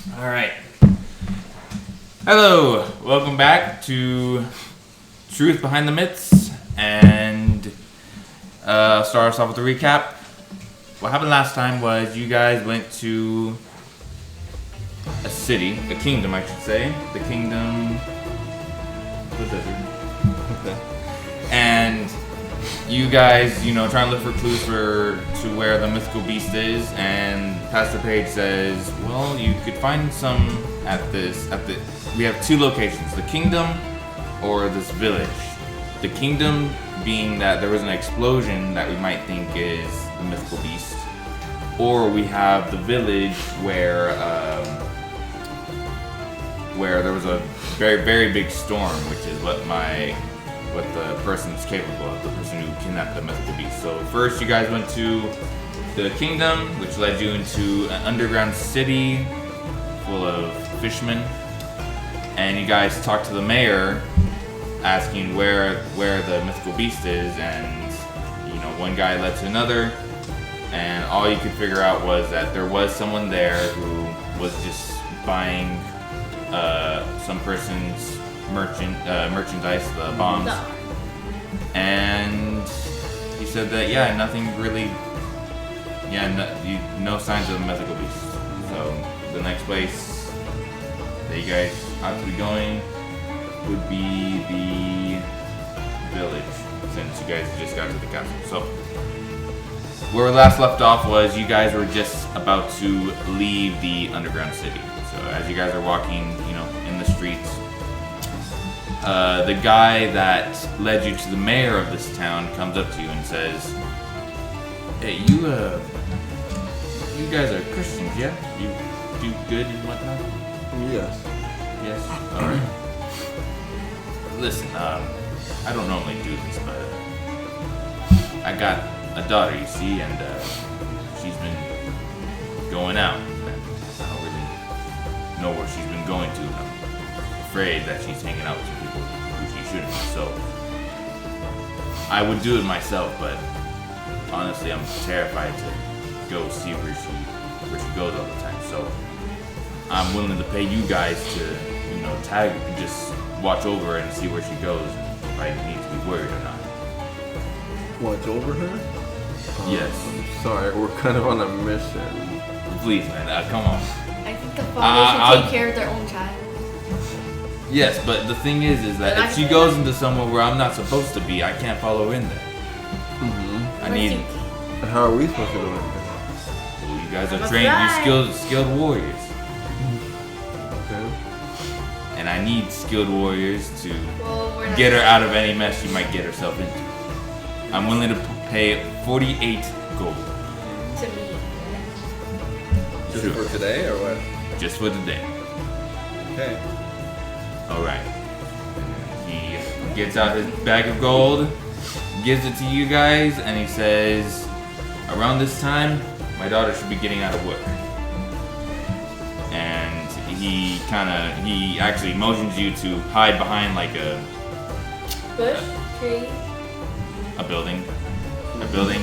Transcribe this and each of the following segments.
All right. Hello. Welcome back to Truth Behind the Myths, and start us off with a recap. What happened last time was you guys went to a city, a kingdom, I should say. The kingdom, the desert. And you guys, trying to look for clues to where the mythical beast is, and Pastor Page says, well, you could find some we have two locations, the kingdom or this village. The kingdom being that there was an explosion that we might think is the mythical beast, or we have the village where there was a very, very big storm, which is what the person's capable of, the person who kidnapped the mythical beast. So first you guys went to the kingdom, which led you into an underground city full of fishermen, and you guys talked to the mayor asking where the mythical beast is, and one guy led to another, and all you could figure out was that there was someone there who was just buying some person's merchandise, the bombs, and he said that no signs of the mythical beast. So the next place that you guys ought to be going would be the village, since you guys just got to the castle. So where we last left off was you guys were just about to leave the underground city. So as you guys are walking, in the streets, the guy that led you to the mayor of this town comes up to you and says, "Hey, you guys are Christians, yeah? You do good and whatnot?" Yes. Yes? Alright. Listen, I don't normally do this, but I got a daughter, you see, and she's been going out. I don't really know where she's been going to. I'm afraid that she's hanging out with some people who she shouldn't. So I would do it myself, but honestly, I'm terrified to go see where she goes all the time. So I'm willing to pay you guys to, tag and just watch over her and see where she goes, and if I need to be worried or not. Watch over her? Yes. I'm sorry, we're kind of on a mission. Please, man, come on. I think the father should take care of their own child. Yes, but the thing is that if she goes into somewhere where I'm not supposed to be, I can't follow her in there. Mm-hmm. I need. How are we supposed to go in there? Well, you guys are trained, you're skilled warriors. Okay. And I need skilled warriors to get her out of any mess she might get herself into. I'm willing to pay 48 gold. To me. Just for today or what? Just for today. Okay. Alright. He gets out his bag of gold, gives it to you guys, and he says, around this time, my daughter should be getting out of work. And he actually motions you to hide behind like a bush, tree, a building,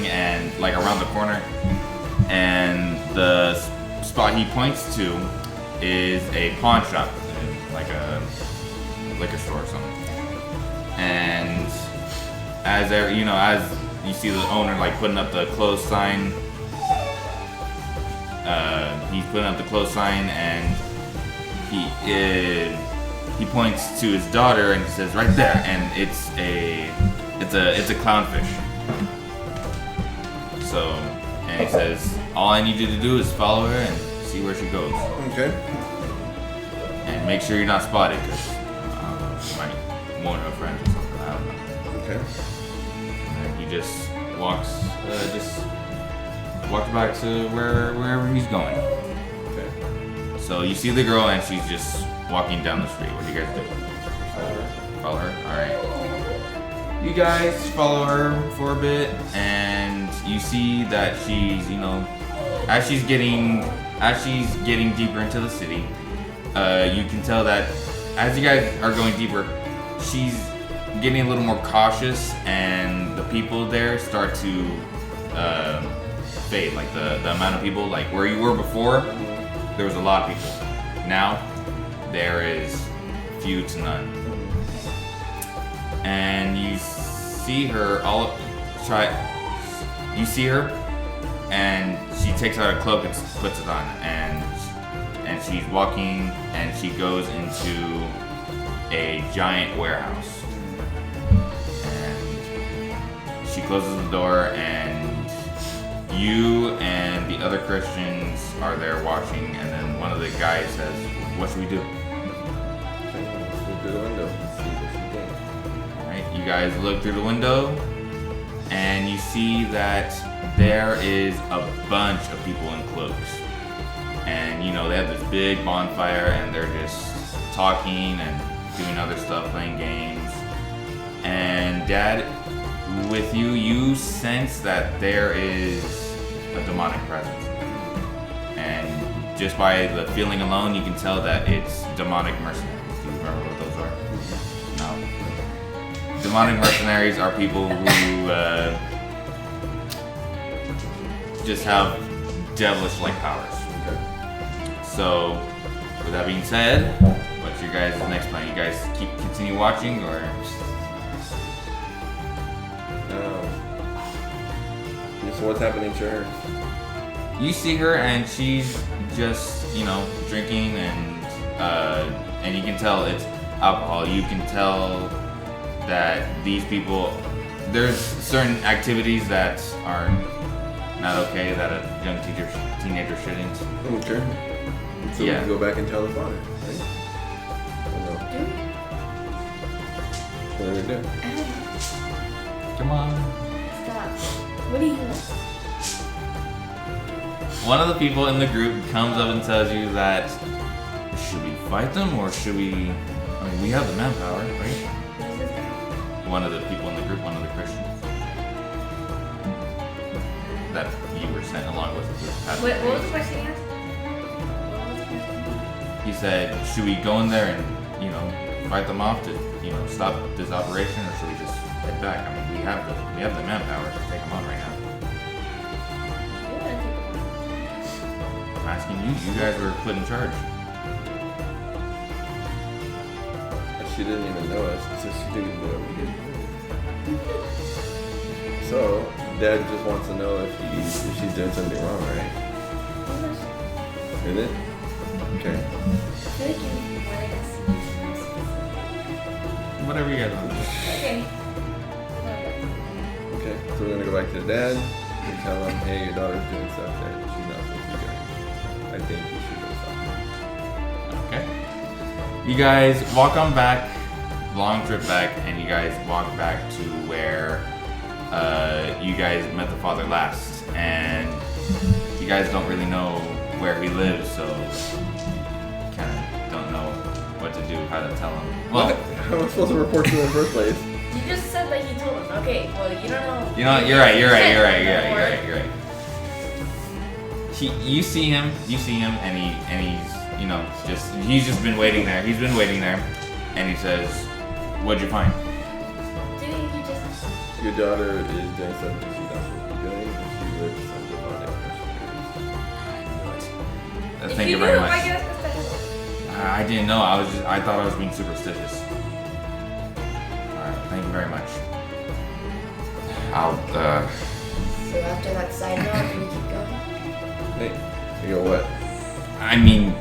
and like around the corner. And the spot he points to is a pawn shop, like a liquor store or something. And as you see the owner like putting up the closed sign, he's putting up the closed sign, and he points to his daughter and he says, right there, and it's a clownfish. So, and he says, all I need you to do is follow her and see where she goes. Okay. And make sure you're not spotted, because she might warn her friends or something. I don't know. Okay. And then he just walks back to wherever he's going. Okay. So you see the girl, and she's just walking down the street. What do you guys do? Follow her? Alright. You guys follow her for a bit, and you see that she's, as she's getting deeper into the city, you can tell that as you guys are going deeper, she's getting a little more cautious, and the people there start to fade. Like the amount of people, like where you were before, there was a lot of people. now, there is few to none. And you see her you see her, and she takes out a cloak and puts it on, and she's walking, and she goes into a giant warehouse. And she closes the door, and you and the other Christians are there watching, and then one of the guys says, "What should we do?" Okay, let's look through the window and see what she's doing. Alright, you guys look through the window, and you see that there is a bunch of people in cloaks. And you know, they have this big bonfire, and they're just talking and doing other stuff, playing games. And Dad, with you, you sense that there is a demonic presence. And just by the feeling alone, you can tell that it's demonic mercenaries. Do you remember what those are? No. Demonic mercenaries are people who just have devilish-like powers. Okay. So, with that being said, what's your guys' next plan? You guys continue watching, or? So what's happening to her? You see her, and she's just, drinking, and you can tell it's alcohol. You can tell that these people, there's certain activities that are not okay that a young teenager shouldn't. Okay. So we can go back and tell the father, right? Or no? What do we do? Come on. Stop. What do you want? One of the people in the group comes up and tells you that, should we fight them, or should we, we have the manpower, right? Who's this guy? One of the people in the group, one of the Christians. That you were sent along with this past What was the days. question again? What was the question? He said, should we go in there and, fight them off to, stop this operation, or should we just head back? We have the manpower to take them on right now. You want to take them I'm asking you. You guys were put in charge. She didn't even know us, so she didn't know what we did. So, Dad just wants to know if she's doing something wrong, right? Is it? Okay. I feel like you wanted us to do something Whatever you guys want to do. specific. Okay. So we're gonna go back to the dad and tell him, hey, your daughter's doing stuff that she's not supposed to be doing. I think you should go stop her. Okay. You guys walk on back, long trip back, and you guys walk back to where you guys met the father last. And you guys don't really know where he lives, so kind of don't know what to do, how to tell him. Well, How am I supposed to report to him in the first place? You just said that he told him. Okay, well, you don't know. you're right. You see him, and he's just been waiting there. He's been waiting there, and he says, "What'd you find?" Didn't you just? Your daughter is doing something she's not supposed to be doing, and she lives some demonic mercenaries. Thank you very much. I guess that's the hell. I didn't know. I thought I was being superstitious. All right, thank you very much. I'll. So after that side note, can we keep going? Hey, you know what? I mean,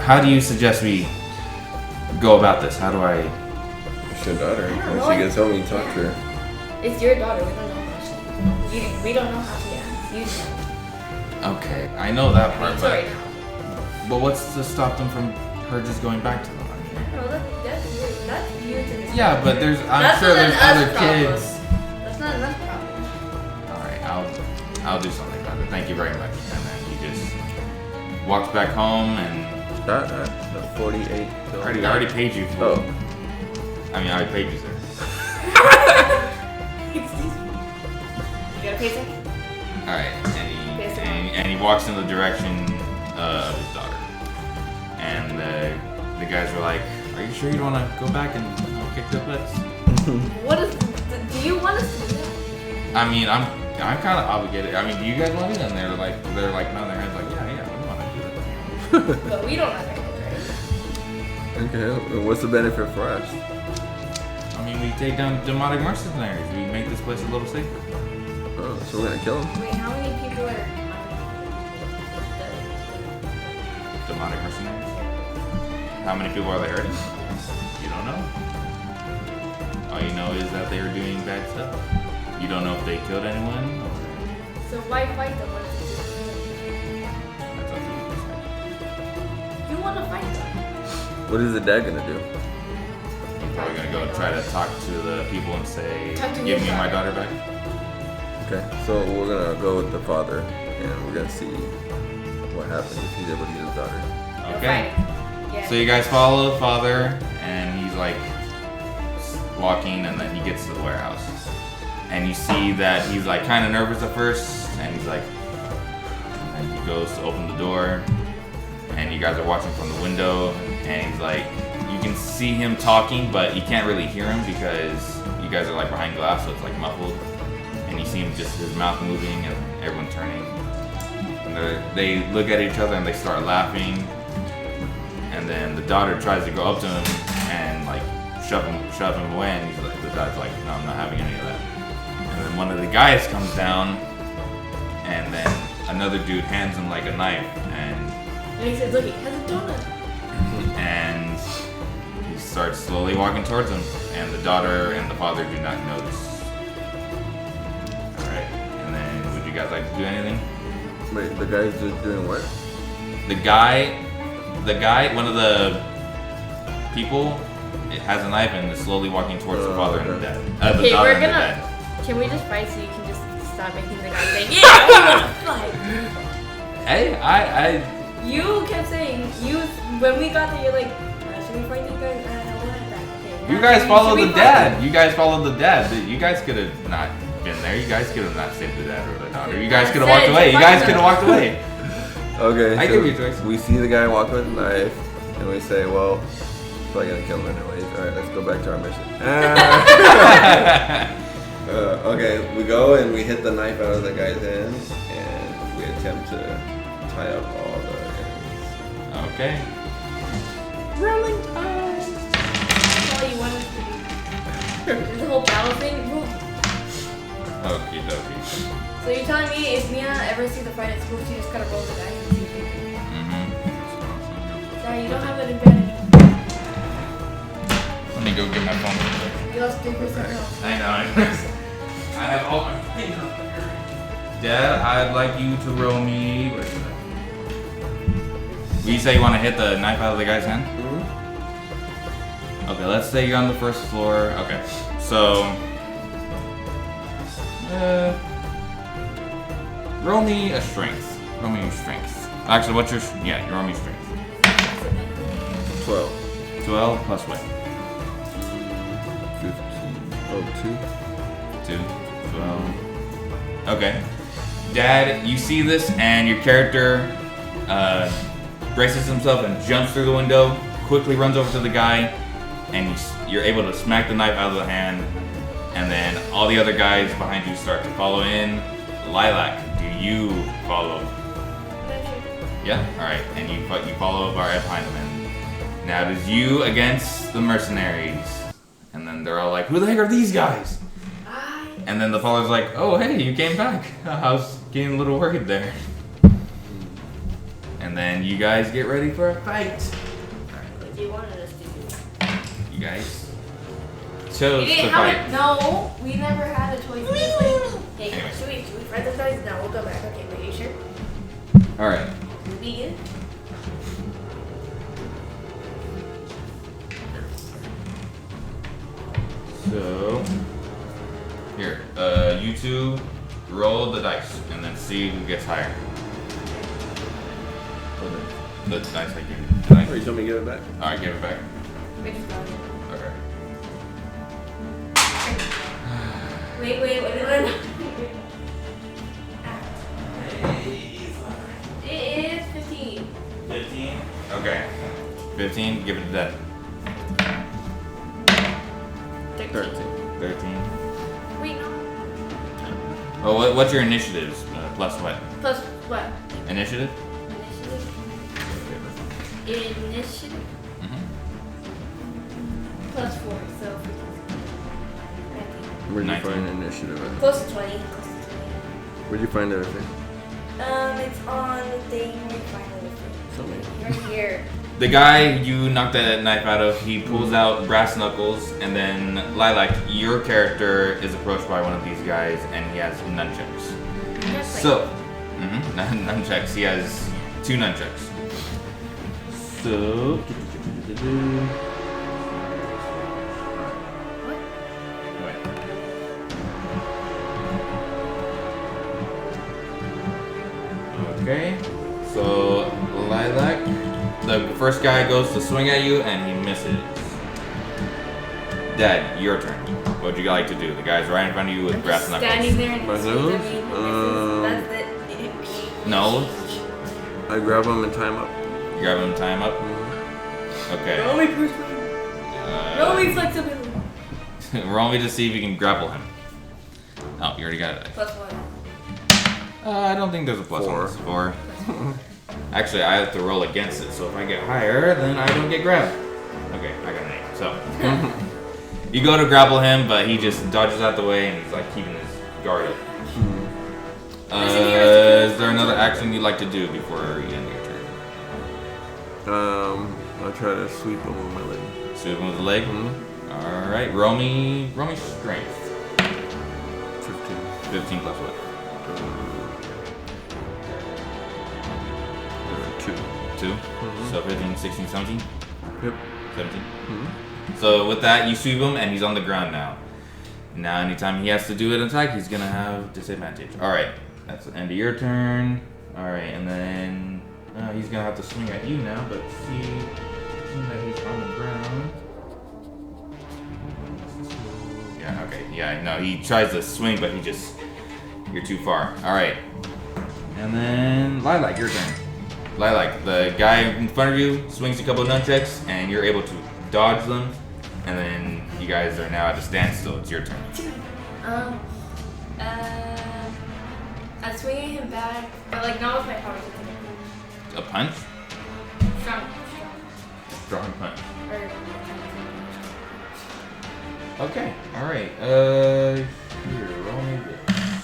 how do you suggest we go about this? How do I? It's your daughter. I don't When know. she gets home, you talk to her. It's your daughter. We don't know how she. We don't know how she acts. You know. Okay, I know that part, Sorry. but what's to stop them from her just going back to them? I mean, No, that's you to decide. yeah, but I'm That's sure not there's an other us problem. kids. That's not enough problem. All right, I'll do something about it. Thank you very much. And then he just walks back home, and The 48. I already paid you for. Oh. I already paid you, sir. Excuse me. You gotta pay second? All right, Yes, sir. and he walks in the direction of his daughter, and the guys were like, "Are you sure you don't want to go back and kick their butts?" What is? Do you want us to do that? I'm kind of obligated. Do you guys want to do that? And they're like, nodding their heads like, yeah, we want to do that. But we don't know their names, right? Okay, and what's the benefit for us? I mean, we take down demonic mercenaries. We make this place a little safer. Oh, so we're gonna kill him? Wait, how many people are Demonic mercenaries? How many people are they hurting? You don't know. All you know is that they were doing bad stuff. You don't know if they killed anyone or... So why fight them? What is That's up to you. You want to fight them? What is the dad gonna do? You're probably gonna go try to talk to the people and say, Talk to give his me my daughter. daughter back. Okay, so we're gonna go with the father, and we're gonna see what happens if he's able to get his daughter. No Okay. fighting. Yeah. So you guys follow the father, and he's like walking, and then he gets to the warehouse. And you see that he's like kind of nervous at first, and he's like, and he goes to open the door, and you guys are watching from the window, and he's like, you can see him talking, but you can't really hear him because you guys are like behind glass, so it's like muffled. And you see him just his mouth moving, and everyone turning. And they look at each other, and they start laughing. And then the daughter tries to go up to him and like shove him away, and he's like, the dad's like, no, I'm not having any of that. And then one of the guys comes down, and then another dude hands him like a knife, And he says, look, he has a donut. and he starts slowly walking towards him, and the daughter and the father do not notice. All right, and then would you guys like to do anything? Wait, the guy's just doing what? The guy, one of the people, it has a knife and is slowly walking towards the father and the dad. The Okay, daughter we're and the gonna. dad. Can we just fight so you can just stop making the guy say, yeah, I wanna fight? Hey, You kept saying, when we got there, you're like, should we fight these guys? I want it back. Okay, you now guys should followed we the fight dad. them? You guys followed the dad. You guys could have not been there. You guys could have not saved the dad or the daughter. You guys could have walked away. You guys could have walked away. Okay, I so give you a choice. we see the guy walk with a knife, and we say, well, probably gonna kill him anyways. Alright, let's go back to our mission. Okay, we go and we hit the knife out of the guy's hand, and we attempt to tie up all the enemies. Okay. Rolling time. That's all you wanted to do. There's a whole battle thing. Woo. Okie dokie. So you're telling me if Mia ever sees the fight at school, she just gotta roll the dice and see if you can. Sorry, you don't have an advantage. Let me go get my phone. You lost 3% health. I know. I have all my things up there. Dad, I'd like you to roll me. Where is it? You say you want to hit the knife out of the guy's hand? Mm-hmm. Okay, let's say you're on the first floor. Okay, so roll me a strength. Roll me your strength. Actually, what's your you roll me strength. 12. 12 plus what? 15. Oh, 2. 2, 12. Okay. Dad, you see this, and your character braces himself and jumps through the window, quickly runs over to the guy, and you're able to smack the knife out of the hand, and then all the other guys behind you start to follow in. Lilac, do you follow? Yeah? Alright, and you follow right behind him, and now it is you against the mercenaries. And then they're all like, who the heck are these guys? And then the father's like, oh, hey, you came back. I was getting a little worried there. And then you guys get ready for a fight. What do you wanted us to do? You guys chose We to didn't fight. have it. No, we never had a choice. Hey, Anyway. should we fight those guys? No, we'll go back. Okay, wait, you sure? Alright. We good? So, here, you two roll the dice and then see who gets higher. The dice I gave you. Oh, you told me to give it back? Alright, give it back. We just got it. Okay. Wait. It is 15. 15? Okay. 15, give it to Dad. 13. 13. Wait, no. Oh, what's your initiatives? Plus what? Plus what? Initiative? Initiative? Initiative plus 4, so 15. Where'd you 19. find initiative at? Close to 20. Where'd you find everything? It's on the thing we find everything. Show me. Right here. The guy you knocked that knife out of, he pulls out brass knuckles, and then Lilac, your character is approached by one of these guys, and he has nunchucks. So, nunchucks. He has 2 nunchucks. So, okay. So, Lilac, the first guy goes to swing at you, and he misses. Dad, your turn. What would you like to do? The guy's right in front of you with brass knuckles. Standing there and My he swings at me, that's it. No. I grab him and tie him up. You grab him and tie him up? Okay. Roll me personally. Roll me flexibility. Roll me to see if you can grapple him. Oh, you already got it. Plus 1. I don't think there's a plus 4. one. It's 4. Actually, I have to roll against it, so if I get higher, then I don't get grabbed. Okay, I got an 8. So, you go to grapple him, but he just dodges out the way and he's like keeping his guard up. Is there another action you'd like to do before you end your turn? I'll try to sweep him with my leg. Sweep him with the leg? All right, roll me strength. 15. 15 plus what? 2. 2? So 15, 16, 17? Yep. 17? So with that, you sweep him, and he's on the ground now. Now, anytime he has to do an attack, he's gonna have disadvantage. All right, that's the end of your turn. All right, and then he's gonna have to swing at you now. But see that he's on the ground. Yeah. Okay. Yeah. No, he tries to swing, but you're too far. All right. And then Lilac, your turn. Lilac, the guy in front of you swings a couple of nunchucks, and you're able to dodge them. And then you guys are now at a standstill. It's your turn. I'm swinging him back, but like not with my powers. A punch? Strong. Strong punch. Or, Okay. All right. Here, roll me this.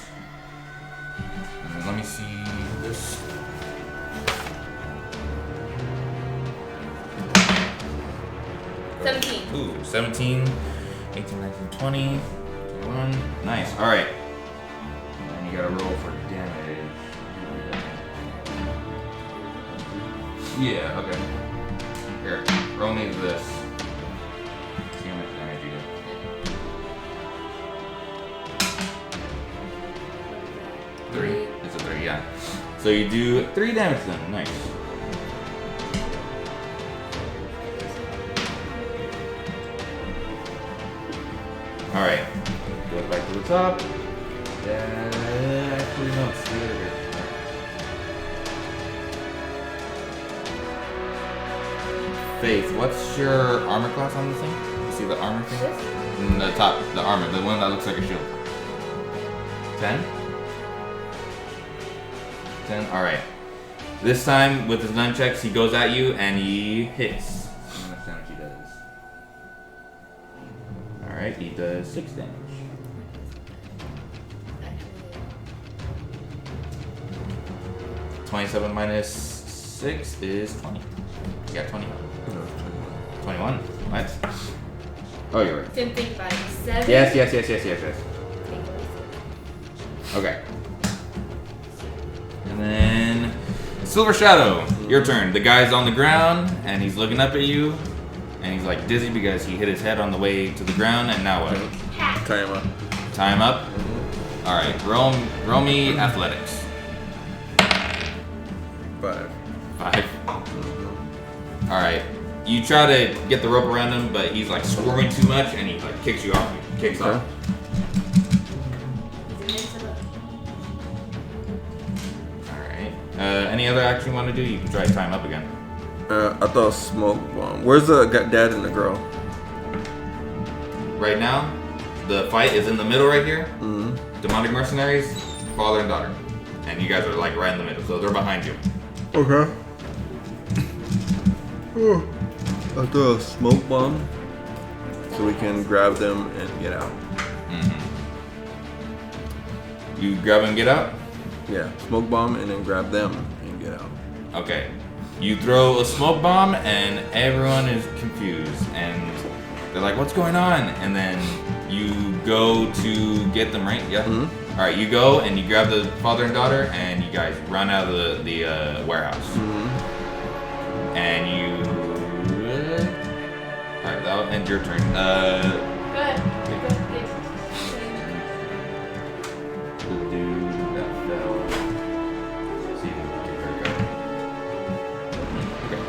And then let me see this. Ooh, 17, 18, 19, 20, 21. Nice. All right. And you gotta roll for damage. Yeah, okay. Here, roll me this. See how much damage you do. 3. It's a 3, yeah. So you do 3 damage to them. Nice. Alright, go back to the top. Actually, no, it's the other here. Faith, what's your armor class on this thing? You see the armor thing? In the top, the armor, the one that looks like a shield. 10? 10? Alright. This time, with his nunchucks, he goes at you and he hits. How much damage he does? Alright, he does 6 damage. $27 minus 6 is 20. You got 20. 21? What? Oh, you're right. Didn't think about it. 7. Yes. Okay. And then Silver Shadow, your turn. The guy's on the ground and he's looking up at you. And he's like dizzy because he hit his head on the way to the ground. And now what? Tie him up. Tie him up? Alright, roll me athletics. 5. 5. Alright. You try to get the rope around him, but he's like squirming too much and he like kicks you off. Kicks off. Alright. Any other action you want to do? You can try to tie him up again. I thought smoke bomb. Where's the dad and the girl? Right now, the fight is in the middle right here. Mm-hmm. Demonic mercenaries, father and daughter. And you guys are like right in the middle, so they're behind you. Okay. I'll throw a smoke bomb so we can grab them and get out. Mm-hmm. You grab and get out? Yeah, smoke bomb and then grab them and get out. Okay. You throw a smoke bomb and everyone is confused and they're like, what's going on? And then you go to get them, right? Yeah? Mm-hmm. Alright, you go and you grab the father and daughter and you guys run out of the warehouse. Mm-hmm. And you... Alright, that'll end your turn. Go ahead. The dude that fell. See, okay.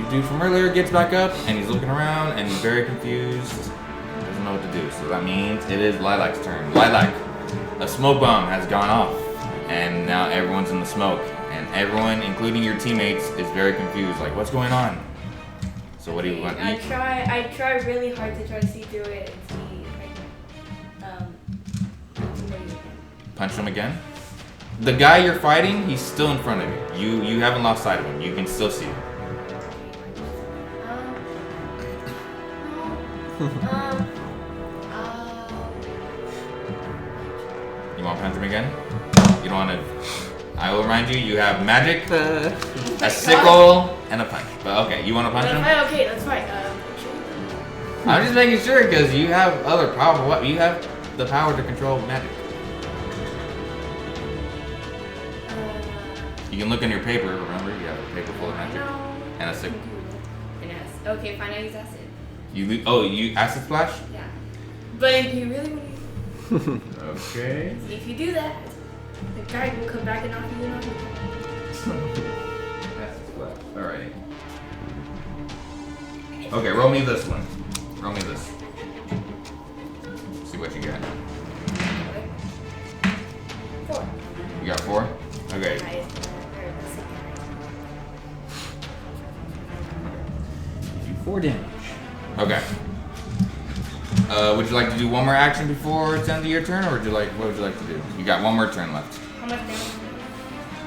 The dude from earlier gets back up and he's looking around and he's very confused. Doesn't know what to do. So that means it is Lilac's turn. Lilac, a smoke bomb has gone off and now everyone's in the smoke. And everyone, including your teammates, is very confused. Like, what's going on? So what do you want? I try really hard to try to see through it and see if I can Punch him again? The guy you're fighting, he's still in front of you. You haven't lost sight of him. You can still see him. You want to punch him again? You don't want to... I will remind you, you have magic, a sickle, and a punch. But okay, you want to punch him? Okay, that's fine. I'm just making sure because you have other power. What? You have the power to control magic. You can look in your paper, remember? You have a paper full of magic. And a sickle. Okay, fine, I use acid. You acid splash? Yeah. But if you really want to Okay. if you do that, the guy will come back and knock you out. Acid splash. Alright. Okay, roll me this one. Roll me this. See what you got. 4. You got 4? Okay. You do 4 damage. Okay. Would you like to do one more action before it's end of your turn, or what would you like to do? You got one more turn left. How much damage?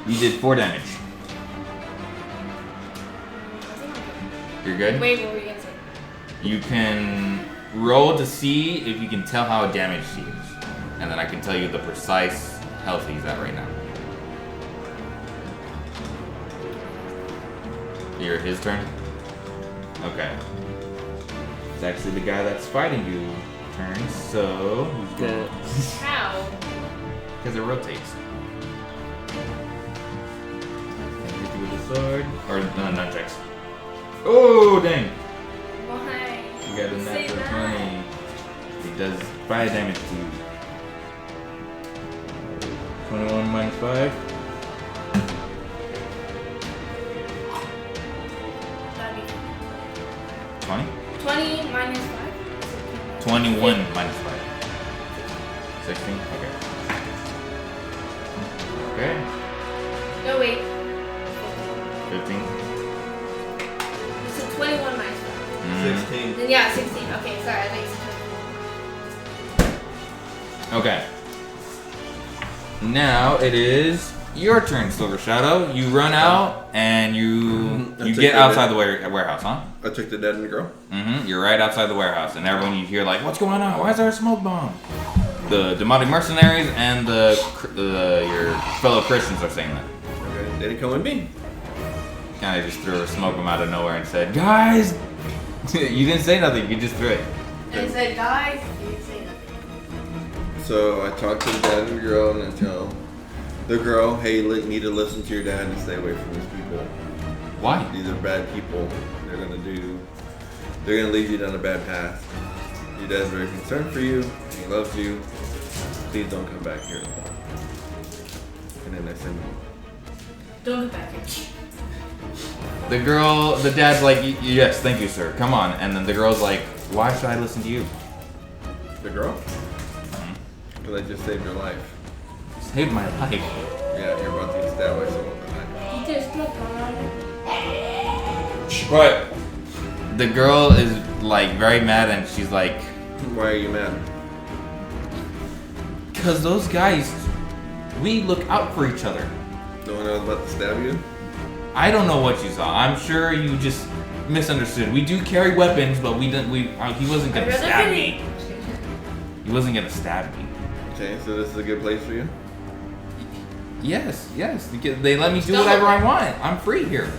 You did 4 damage. You're good? Wait, what were you gonna say? You can roll to see if you can tell how damaged he is. And then I can tell you the precise health he's at right now. You're his turn? Okay. It's actually the guy that's fighting you turn, so he's gonna... How? Because it rotates. And hit you with the sword. Or nunchucks. Oh, dang! Why? You got a Say natural that. 20. He does 5 damage to you. 21 minus 5. That'd be 20? 20 minus 5? 21 minus 5. 16? Okay. Okay. No, wait. 15. So 21 minus 5. 16. Then yeah, 16. Okay, sorry, I think it's Okay. Now it is your turn, Silver Shadow. You run out and you get outside the warehouse, huh? I took the dead and the girl. Mm-hmm. You're right outside the warehouse, and everyone you hear like, "What's going on? Why is there a smoke bomb?" The demonic mercenaries and your fellow Christians are saying that. Okay, they didn't come with me. Kind of just threw a smoke bomb out of nowhere and said, "Guys," you didn't say nothing. You just threw it. And it said, guys, you didn't say nothing. So I talked to the dad and the girl, and I tell the girl, hey, you need to listen to your dad and stay away from these people. Why? These are bad people. They're gonna lead you down a bad path. Your dad's very concerned for you. He loves you. Please don't come back here anymore. And then I send you. Don't go back here. The dad's like, "Yes, thank you, sir. Come on." And then the girl's like, "Why should I listen to you?" The girl? Because I just saved your life. Saved my life. Yeah, you're about to get stabbed by someone with a knife. You just look on. Right. The girl is like very mad, and she's like, Why are you mad? "Cause those guys, we look out for each other." The one I was about to stab you? I don't know what you saw. I'm sure you just misunderstood. We do carry weapons, but we didn't. He wasn't gonna stab me. He wasn't gonna stab me. Okay, so this is a good place for you? Yes. They let me do whatever I want. I'm free here.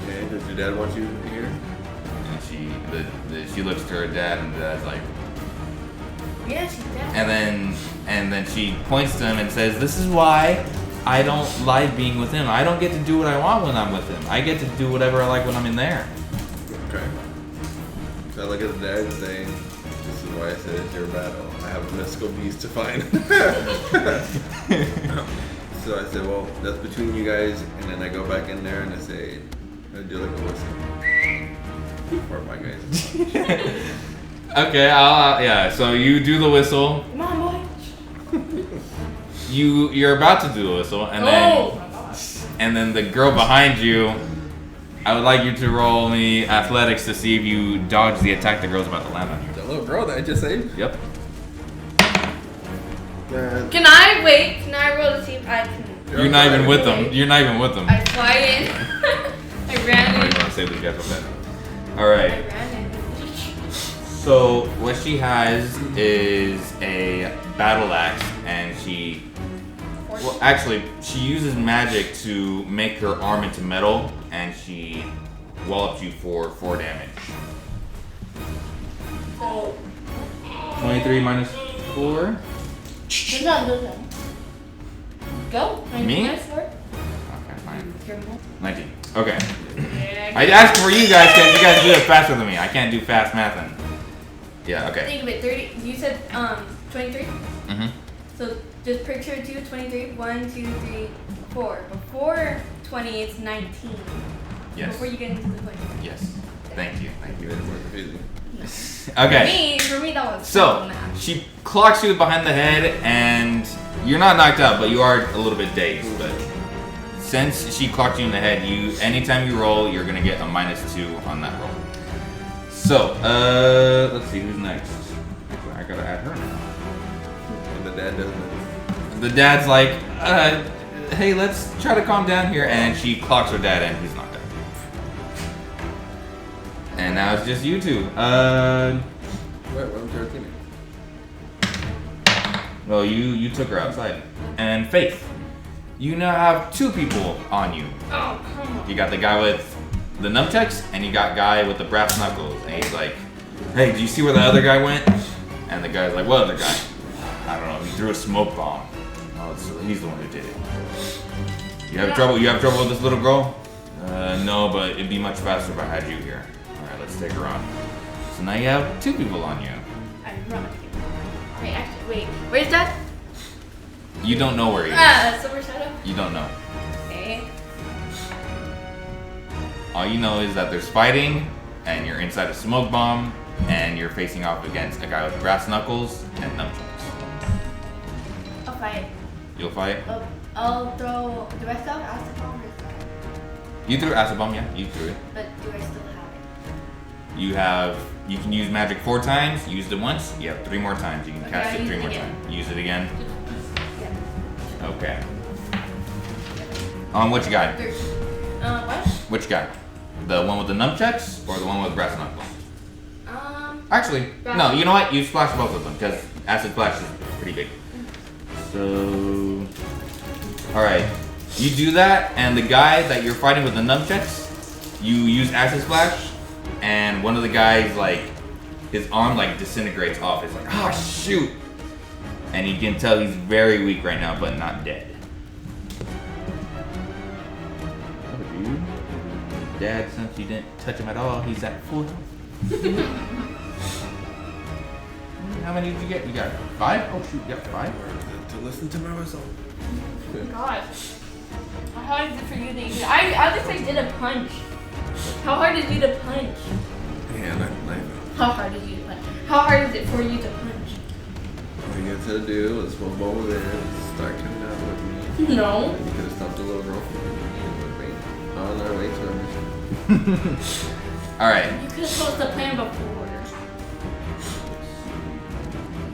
Okay, does your dad want you here? And she looks to her dad, and the dad's like, Yeah, she's dead. and then she points to him and says, "This is why I don't like being with him. I don't get to do what I want when I'm with him. I get to do whatever I like when I'm in there." Okay. So I look at the dad and say, "This is why I said it's your battle. I have a mystical beast to find." So I said, "Well, that's between you guys." And then I go back in there and I say, I do like a whistle. For my guys. Okay, yeah. So you do the whistle. Come on, boy. You're about to do the whistle, and then the girl behind you. I would like you to roll me athletics to see if you dodge the attack the girl's about to land on you. The little girl that I just saved? Yep. Can I roll to see if I can? You're not even with them. You're not even with them. I fly in. I ran I in. want to save these guys real bad. All right. I ran in. So what she has is a battle axe, and she uses magic to make her arm into metal, and she wallops you for 4 damage. Oh. 23 minus 4. Go. Me? Minus 4. Okay, fine. 19. 19. Okay. I asked for you guys because you guys do it faster than me. I can't do fast math and. Yeah. Okay. Think of it. 30. You said 23. Mhm. So just picture 23. 1, 2, 3, 4. Before 20, it's 19. Yes. Before you get into the 20. Yes. Thank you. You made it more confusing. Okay. For me, that was So math. she clocks you behind the head, and you're not knocked out, but you are a little bit dazed. But since she clocked you in the head, anytime you roll, you're gonna get a -2 on that roll. So let's see who's next. I gotta add her now. And the dad doesn't. The dad's like, hey, let's try to calm down here, and she clocks her dad, and he's knocked out. And now it's just you two. Wait, what was your teammate? Well, you took her outside. And Faith, you now have 2 people on you. Oh, come on. You got the guy with the nunchucks, and you got guy with the brass knuckles. And he's like, hey, do you see where the other guy went? And the guy's like, what other guy? I don't know, he threw a smoke bomb. Oh, so he's the one who did it. You have trouble with this little girl? No, but it'd be much faster if I had you here. Alright, let's take her on. So now you have 2 people on you. I run. Wait. Where's Dad? You don't know where he is. Silver Shadow. You don't know. Okay. All you know is that there's fighting, and you're inside a smoke bomb, and you're facing off against a guy with brass knuckles and nunchucks. I'll fight. You'll fight? I'll throw. Do I still have acid bomb or is that? You threw acid bomb, yeah, you threw it. But do I still have it? You can use magic 4 times, used it once, you have 3 more times. You can Okay, cast I'll it 3 use it more again. times. Use it again? Yeah. Okay. Which guy? What? Which guy? The one with the nunchucks or the one with brass knuckles? Actually, Brass no, you know what? You splash both of them because acid splash is pretty big. So, alright. You do that, and the guy that you're fighting with the nunchucks, you use acid splash, and one of the guys, like, his arm, like, disintegrates off. It's like, oh, shoot! And you can tell he's very weak right now, but not dead. Oh, dude. Dad, since you didn't touch him at all, he's at full health. How many did you get? You got 5? Oh, shoot, you got 5? To listen to my whistle. Gosh. How hard is it for you to eat? I think I did a punch. How hard is you to punch? Yeah, knife. How hard is you to punch? How hard is it for you to punch? All you guys had to do was swim over there and start coming out with me. No. And you could have stopped the little girl from getting on our way to our mission. Alright. You could have told us the plan before.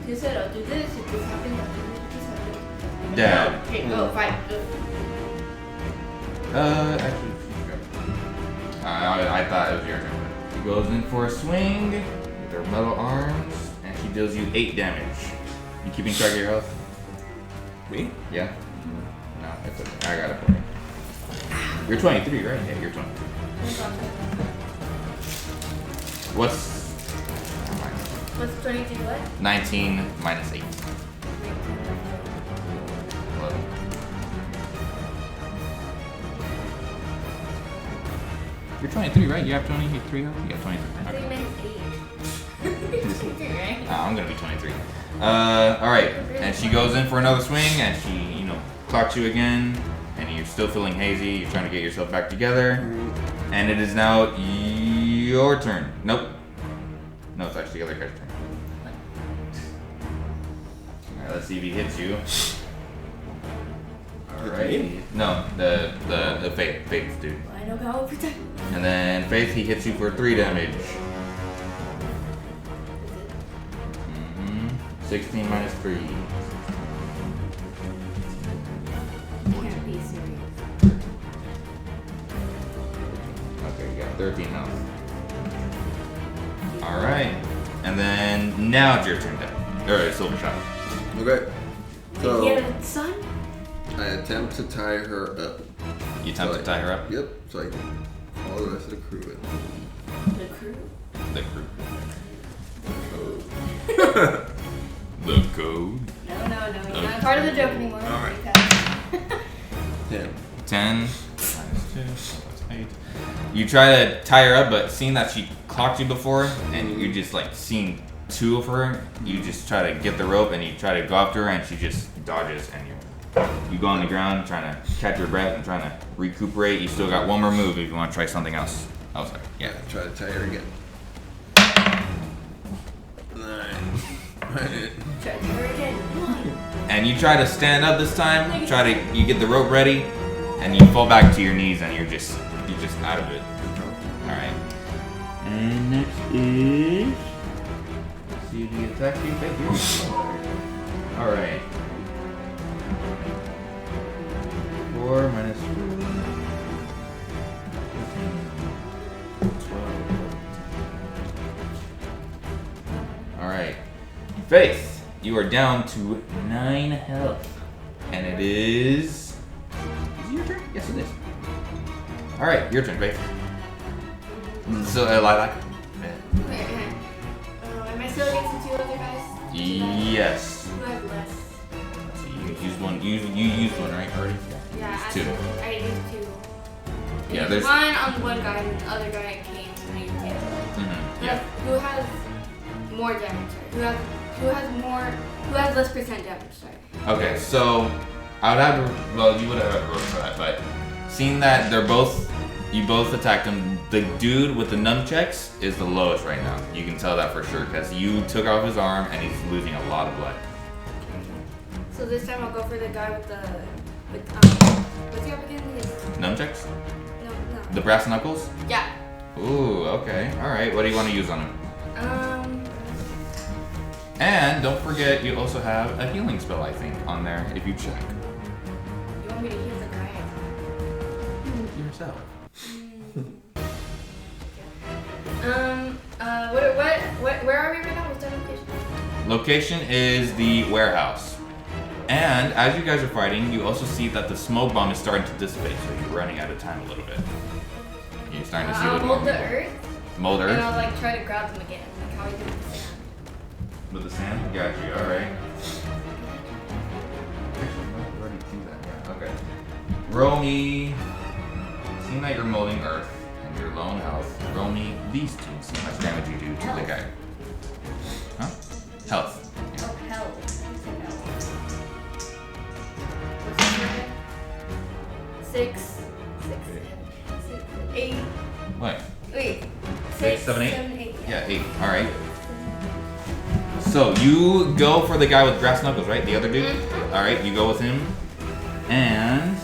You said, I'll do this, if this happens, I'll do this, if this happens. Dad. Okay, go, fight. Go. Actually, I thought it was your turn. She goes in for a swing with her metal arms, and she deals you 8 damage. You keeping track of your health? Me? Yeah? No, it's okay. I got it for you. You're 23, right? Yeah, you're 23. What's 23 what? 19 minus 8? 11. You're 23, right? You have 23 health? You have 23. I think Okay. 23, right? I'm gonna be 23. Alright. And she goes in for another swing, and she, clocks you again, and you're still feeling hazy. You're trying to get yourself back together. And it is now your turn. Nope. No, it's actually the other guy's turn. Alright, let's see if he hits you. Alright. No, the Faith dude. I know how to protect. And then Faith, he hits you for 3 damage. 16 minus 3. Can't be serious. Okay, you got 13 health. Alright. And then now it's your turn, Deb. Or Silver Shot. Okay. Did So he have a son? I attempt to tie her up. You attempt to tie her up? Yep. So I can call the rest of the crew in. The crew? The crew. Oh. The code. No. You're not part of the joke anymore. Alright. 10. 10 minus 2, so that's 8. You try to tie her up, but seeing that she clocked you before, and you're just like seeing 2 of her, you just try to get the rope and you try to go after her, and she just dodges, and you go on the ground trying to catch your breath and trying to recuperate. You still got one more move if you want to try something else. Oh, sorry. Yeah. Try to tie her again. 9. Try to do her again. And you try to stand up this time. You get the rope ready, and you fall back to your knees, and you're just out of it. All right. And next is. Let's see the attack you take. All right. 4 minus 4. 12. All right. Faith, you are down to 9 health, and it is. Is it your turn? Yes, it is. All right, your turn, Faith. So, Lilac. Wait, am I still against the 2 other guys? Yes. Who has less? Let's see, you used one. You used one, right? Already. Yeah, Two. I used 2. Yeah, Used there's. one on one guy and the other guy came to me. Yeah. Who has more damage? Sorry. Who has less percent damage? Sorry. Okay, so I would have to. Well, you would have a roll for that, but seeing that you both attacked him. The dude with the nunchucks is the lowest right now. You can tell that for sure because you took off his arm and he's losing a lot of blood. So this time I'll go for the guy with what's he up again? Nunchucks? No. The brass knuckles? Yeah. Ooh, okay. Alright, what do you want to use on him? And don't forget, you also have a healing spell, I think, on there if you check. You want me to heal the guy? Yourself. Where are we right now? What's our location? Location is the warehouse. And as you guys are fighting, you also see that the smoke bomb is starting to dissipate, so you're running out of time a little bit. You're starting to see a I'll little more mold the people. earth. Mold And earth? I'll try to grab them again, like how we did with the sand. With the sand? Got you, alright. Actually, no, we already do that, yeah. Okay. Roll me. Seeing that you're molding earth and your lone health, roll me these 2 and see how much damage you do to the guy. Huh? Health. Yeah. Oh, hell. Six, 8. What? Wait. 6, 7, 8? 7, 8. Yeah, 8. Alright. So you go for the guy with brass knuckles, right? The other dude? Alright, you go with him. And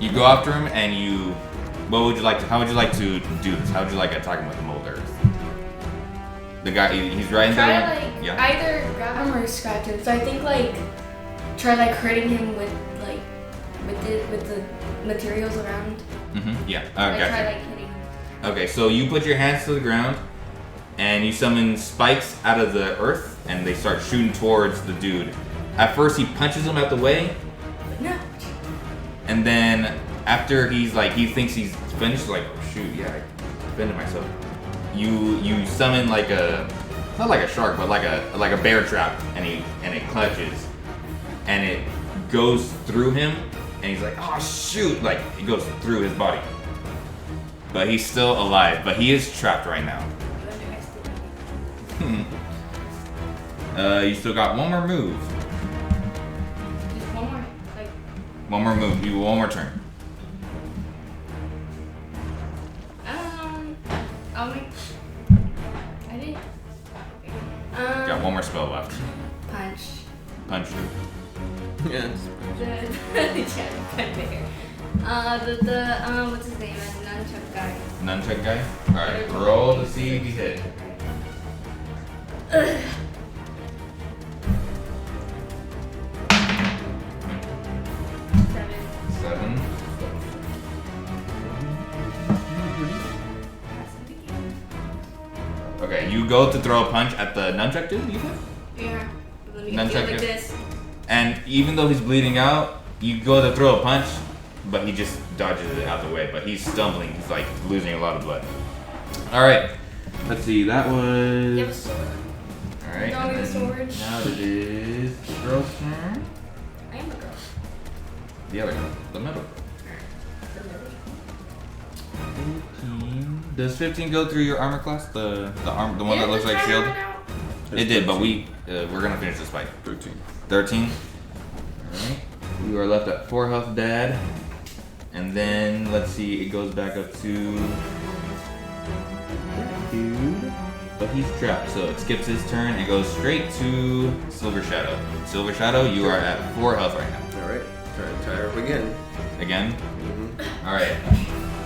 you go after him and how would you like to do this? How would you like to attack him with mold earth? The guy, he's right in Try there. to either grab him or scratch him. So I think try hurting him with with the materials around. Yeah. I Gotcha. try like hitting. Okay, so you put your hands to the ground, and you summon spikes out of the earth, and they start shooting towards the dude. At first, he punches him out the way, But no. and then after he thinks he's finished, like, oh shoot, yeah, I defended myself. You summon like not like a shark, but like a bear trap, and it clutches, and it goes through him, and he's like, oh shoot, like it goes through his body. But he's still alive, but he is trapped right now. You still got one more move. Just one more. Like. One more move. You one more turn. I'll make. I did. Got one more spell left. Punch. Punch. Yes. The what's his name? The nunchuck guy. Nunchuck guy? Alright, roll to see if you hit. Seven. Okay, you go to throw a punch at the nunchuck dude, you think? Yeah. Let me Nunchuck do it like it. this. And even though he's bleeding out, you go to throw a punch, but he just dodges it out the way. But he's stumbling. He's like losing a lot of blood. All right. Let's see. That You have a was. sword. All right. Don't and need a then sword. Now it is the girl's turn. I am a girl. The other girl. The middle. 15. Does 15 go through your armor class? The one that looks like shield. It did, but we're gonna finish this fight. 13. 13. Alright. You are left at 4 health, Dad. And then, let's see, it goes back up to that dude. But he's trapped, so it skips his turn and goes straight to Silver Shadow. Silver Shadow, you are at 4 health right now. Alright. Try to tire up again. Again? Alright.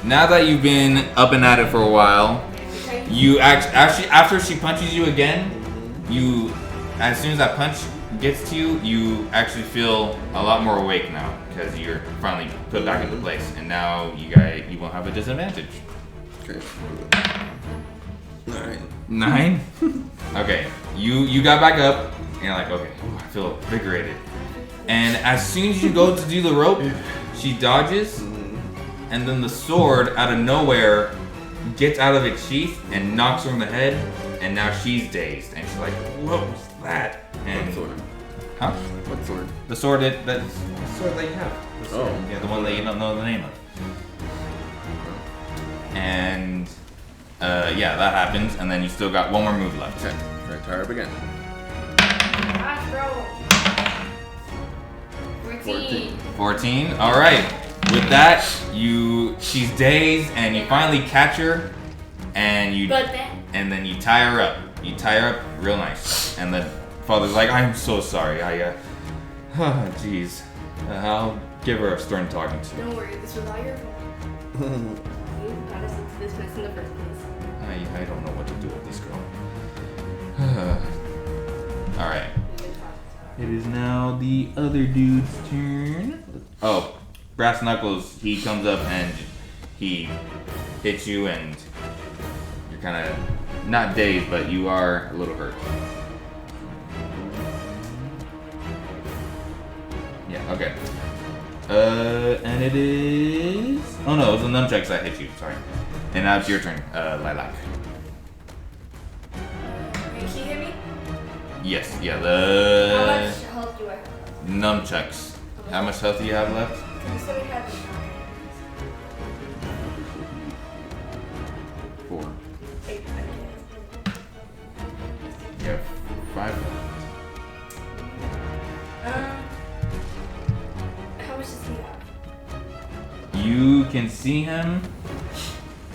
Now that you've been up and at it for a while, you actually, after she punches you again, you, as soon as that punch gets to you, you actually feel a lot more awake now because you're finally put back into place, and now you won't have a disadvantage. Okay. 9. 9. Okay, you got back up, and you're like, okay, ooh, I feel invigorated. And as soon as you go to do the rope, she dodges, and then the sword out of nowhere gets out of its sheath and knocks her on the head, and now she's dazed, and she's like, what was that? And What sword? Huh? What sword? The sword that's the sword that you have. The sword. Oh. Yeah, the one that you don't know the name of. And yeah, that happens, and then you still got one more move left. Okay. Try to tire up again. Gosh, bro. 14. 14. All right. With that, she's dazed, and you finally catch her, and then you tie her up. You tie her up real nice, and the father's like, "I'm so sorry. Jeez. I'll give her a stern talking to." Don't worry, this was all your fault. You got us into this mess in the first place. I don't know what to do with this girl. All right. It is now the other dude's turn. Oh, Brass Knuckles, he comes up and he hits you, and you're kind of not dazed, but you are a little hurt. Yeah, okay. And it is... Oh no, it was the nunchucks that hit you, sorry. And now it's your turn, Lilac. Can she hit me? Yes, yeah, How the much health do I have? nunchucks. How much health do you have left? You said we had 4. 8. You have 5 left. How much does he have? You can see him,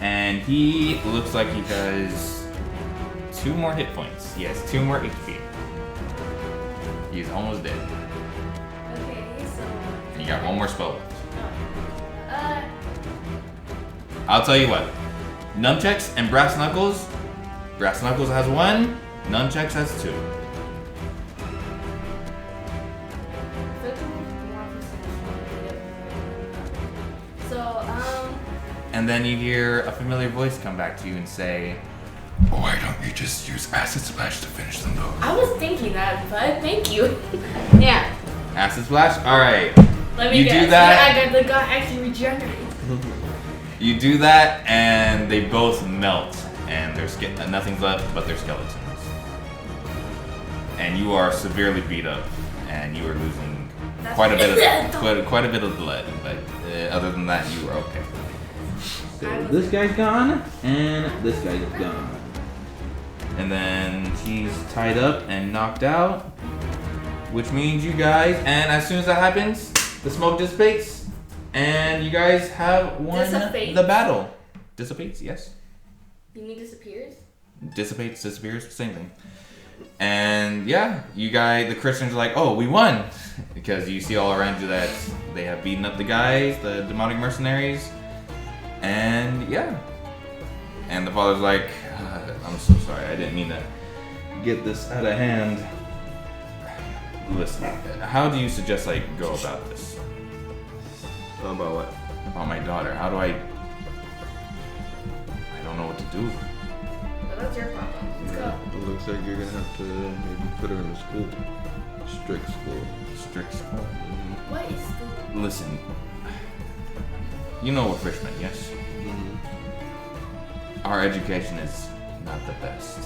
and he looks like he has 2 more hit points. He has 2 more HP. He's almost dead. Okay, so. And you got 1 more spell left. Uh, I'll tell you what. Nunchucks and Brass Knuckles. Brass Knuckles has 1. Nunchucks has 2. and then you hear a familiar voice come back to you and say, "Why don't you just use Acid Splash to finish them though?" I was thinking that, but thank you. Yeah. Acid Splash? Alright. Let me You guess. do that. Yeah, the guy actually regenerated. You do that, and they both melt, and there's nothing's left but their skeletons. And you are severely beat up, and you are losing quite a bit of blood. But other than that, you are okay. So this guy's gone, and this guy's gone. And then he's tied up and knocked out, which means you guys. And as soon as that happens, the smoke dissipates, and you guys have won Dissipates? the battle. Dissipates, yes. You mean disappears? Dissipates, disappears, same thing. And yeah, you guys, the Christians are like, "Oh, we won," because you see all around you that they have beaten up the guys, the demonic mercenaries, and yeah. And the father's like, "I'm so sorry, I didn't mean to get this out of hand. Listen, how do you suggest I go about this? About what? About my daughter? How do I don't know what to do." Well, that's your problem. Let's go. It looks like you're gonna have to maybe put her in a school. Strict school. Strict school. What is school? Listen, you know we're fishermen, yes? Our education is not the best.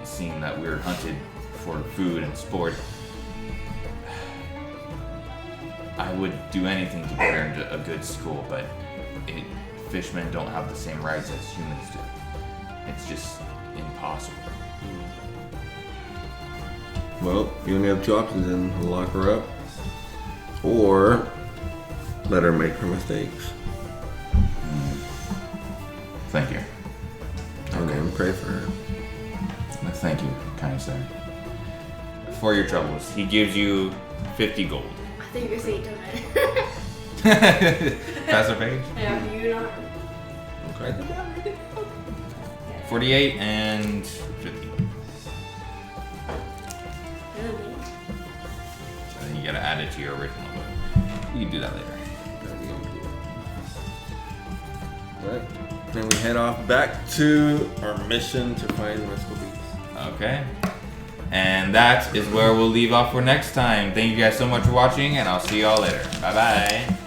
Seeing that we're hunted for food and sport, I would do anything to put her into a good school, but fishmen don't have the same rights as humans do. It's just impossible. Well, you only have two options then. Lock her up. Or let her make her mistakes. Thank you. Okay, and pray for her. Thank you, kind sir. For your troubles, he gives you 50 gold. I think you're saying donut. Pass the page. Yeah, you know. Okay. 48 and 50. And then you gotta add it to your original, but you can do that later. Alright. Then we head off back to our mission to find the mystical beast. Okay. And that is where we'll leave off for next time. Thank you guys so much for watching, and I'll see y'all later. Bye bye.